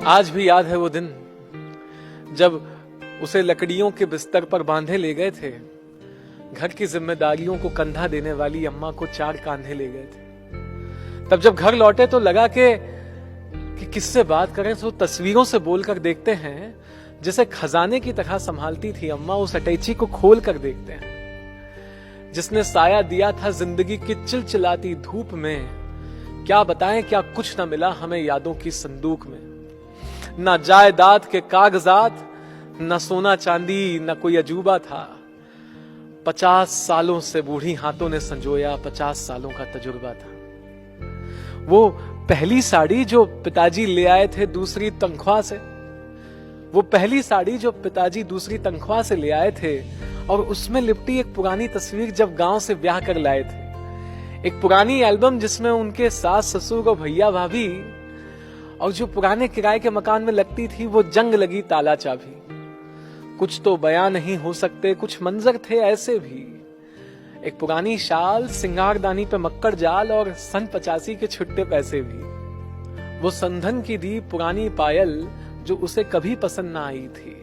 आज भी याद है वो दिन जब उसे लकड़ियों के बिस्तर पर बांधे ले गए थे। घर की जिम्मेदारियों को कंधा देने वाली अम्मा को 4 कांधे ले गए थे। तब जब घर लौटे तो लगा कि किससे बात करें, तो तस्वीरों से बोलकर देखते हैं। जिसे खजाने की तरह संभालती थी अम्मा, उस अटैची को खोल कर देखते हैं। जिसने साया दिया था जिंदगी की चिलचिलाती धूप में, क्या बताएं क्या कुछ न मिला हमें यादों की संदूक में। न जायदाद के कागजात, न सोना चांदी, न कोई अजूबा था। 50 सालों से बूढ़ी हाथों ने संजोया, 50 सालों का तजुर्बा था। वो पहली साड़ी जो पिताजी ले आए थे दूसरी तनख्वाह से, वो पहली साड़ी जो पिताजी दूसरी तनख्वाह से ले आए थे, और उसमें लिपटी एक पुरानी तस्वीर जब गांव से ब्याह कर लाए थे। एक पुरानी एल्बम जिसमें उनके सास ससुर और भैया भाभी, और जो पुराने किराए के मकान में लगती थी वो जंग लगी ताला चाबी। कुछ तो बयां नहीं हो सकते, कुछ मंजर थे ऐसे भी। एक पुरानी शाल, सिंगारदानी पे मक्कड़ जाल, और सन 85 के छुट्टे पैसे भी। वो संधन की दी पुरानी पायल जो उसे कभी पसंद ना आई थी।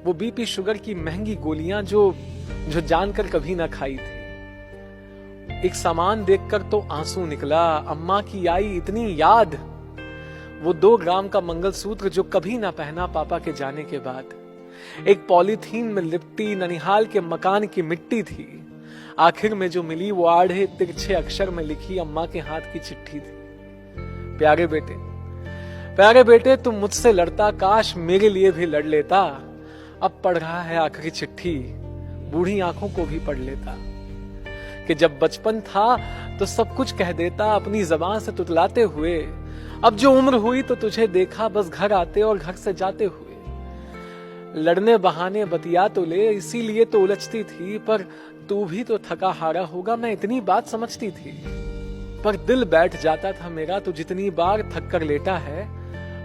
वो बीपी शुगर की महंगी गोलियां जो जानकर कभी ना खाई थी। एक सामान देखकर तो आंसू निकला, अम्मा की आई इतनी याद। वो 2 ग्राम का मंगलसूत्र जो कभी ना पहना पापा के जाने के बाद। एक पॉलीथीन में लिपटी ननिहाल के मकान की मिट्टी थी। आखिर में जो मिली वो आढ़े तिरछे अक्षर में लिखी अम्मा के हाथ की चिट्ठी थी। प्यारे बेटे तुम मुझसे लड़ता, काश मेरे लिए भी लड़ लेता। अब पढ़ रहा है आखिरी चिट्ठी, बूढ़ी आंखों को भी पढ़ लेता। कि जब बचपन था तो सब कुछ कह देता अपनी जबान से तुतलाते हुए। अब जो उम्र हुई तो तुझे देखा बस घर आते और घर से जाते हुए। लड़ने बहाने बतिया तो ले, इसीलिए तो उलझती थी। पर तू भी तो थका हारा होगा, मैं इतनी बात समझती थी। पर दिल बैठ जाता था मेरा, तू जितनी बार थक कर लेटा है।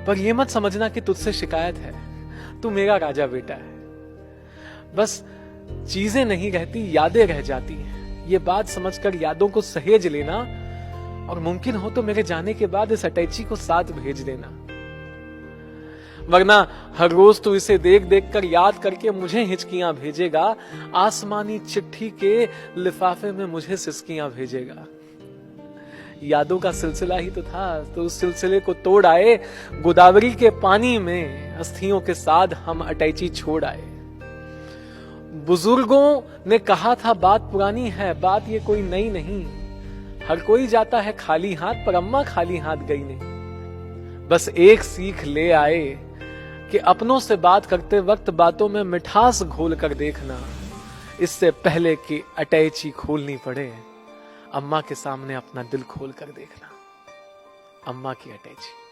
पर ये मत समझना कि तुझसे शिकायत है, तू मेरा राजा बेटा है। बस चीजें नहीं रहती, यादें रह जाती हैं। ये बात समझकर यादों को सहेज लेना, और मुमकिन हो तो मेरे जाने के बाद इस अटैची को साथ भेज देना। वरना हर रोज तू इसे देख देख कर याद करके मुझे हिचकियां भेजेगा। आसमानी चिट्ठी के लिफाफे में मुझे सिसकियां भेजेगा। यादों का सिलसिला ही तो था, तो उस सिलसिले को तोड़ आए। गोदावरी के पानी में अस्थियों के साथ हम अटैची छोड़ आए। बुजुर्गों ने कहा था बात पुरानी है, बात ये कोई नई नहीं। हर कोई जाता है खाली हाथ, पर अम्मा खाली हाथ गई नहीं। बस एक सीख ले आए कि अपनों से बात करते वक्त बातों में मिठास घोल कर देखना, इससे पहले कि अटैची खोलनी पड़े। अम्मा के सामने अपना दिल खोल कर देखना। अम्मा की अटैची।